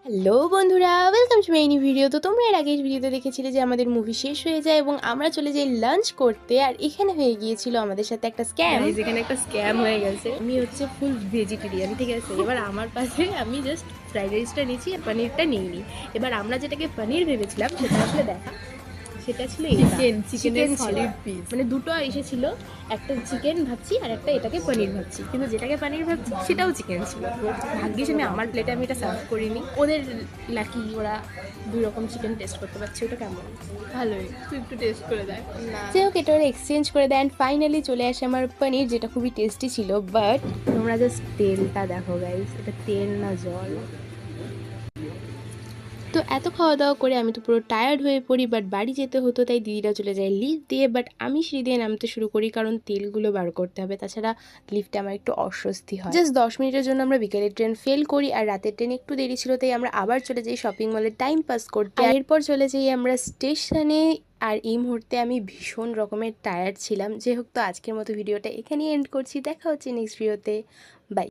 Hello বন্ধুরা, welcome to my new video. তো তোমরা এর আগের ভিডিওতে দেখেছিলে যে আমাদের মুভি শেষ হয়ে যায় এবং আমরা চলে যাই লাঞ্চ করতে। আর এখানে হয়ে গিয়েছিল আমাদের সাথে একটা স্ক্যাম। এখানে একটা স্ক্যাম হয়ে গেছে। আমি হচ্ছে ফুল ভেজিটেরিয়ান, ঠিক আছে? এবার আমার পাশে আমি জাস্ট ফ্রাইড রাইসটা নিয়েছি আর পনিরটা নিইনি। এবার আমরা যেটাকে পনির ভেবেছিলাম সেটা আসলে দেখা, সেটা ছিল চিকেন ছিল, মানে দুটো এসেছিল, একটা চিকেন ভাবছি আর একটা এটাকে পনির ভাবছি, কিন্তু যেটাকে পনির ভাবছি সেটাও চিকেন ছিল। ভাগ্যিস আমি আমার প্লেটে আমি এটা সার্ভ করিনি। ওদের লাকি, ওরা দুই রকম চিকেন টেস্ট করতে পারছে। ওটা কেমন? ভালোই, তুই একটু টেস্ট করে দেখ না। যাই হোক, এটা ওরা এক্সচেঞ্জ করে দেয় অ্যান্ড ফাইনালি চলে আসে আমার পনির, যেটা খুবই টেস্টি ছিল। বাট তোমরা জাস্ট তেলটা দেখো গাইস, এটা তেল না জল। তো এত খাওয়া দাওয়া করে আমি তো পুরো টায়ার্ড হয়ে পড়ি, বাট বাড়ি যেতে হতো, তাই দিদিরা চলে যায় লিফট দিয়ে। বাট আমি সিঁড়ি দিয়ে নামতে শুরু করি, কারণ তেলগুলো বার করতে হবে, তাছাড়া লিফটে আমার একটু অস্বস্তি হয়। জাস্ট 10 মিনিটের জন্য আমরা বিকেলের ট্রেন ফেল করি, আর রাতের ট্রেন একটু দেরি ছিল, তাই আমরা আবার চলে যাই শপিং মলে টাইম পাস করতে। আর এরপর চলে যাই আমরা স্টেশনে। আর এই মুহূর্তে আমি ভীষণ রকমের টায়ার্ড ছিলাম। যে হোক, তো আজকের মতো ভিডিওটা এখানেই এন্ড করছি। দেখা হচ্ছে নেক্সট ভিডিওতে। বাই।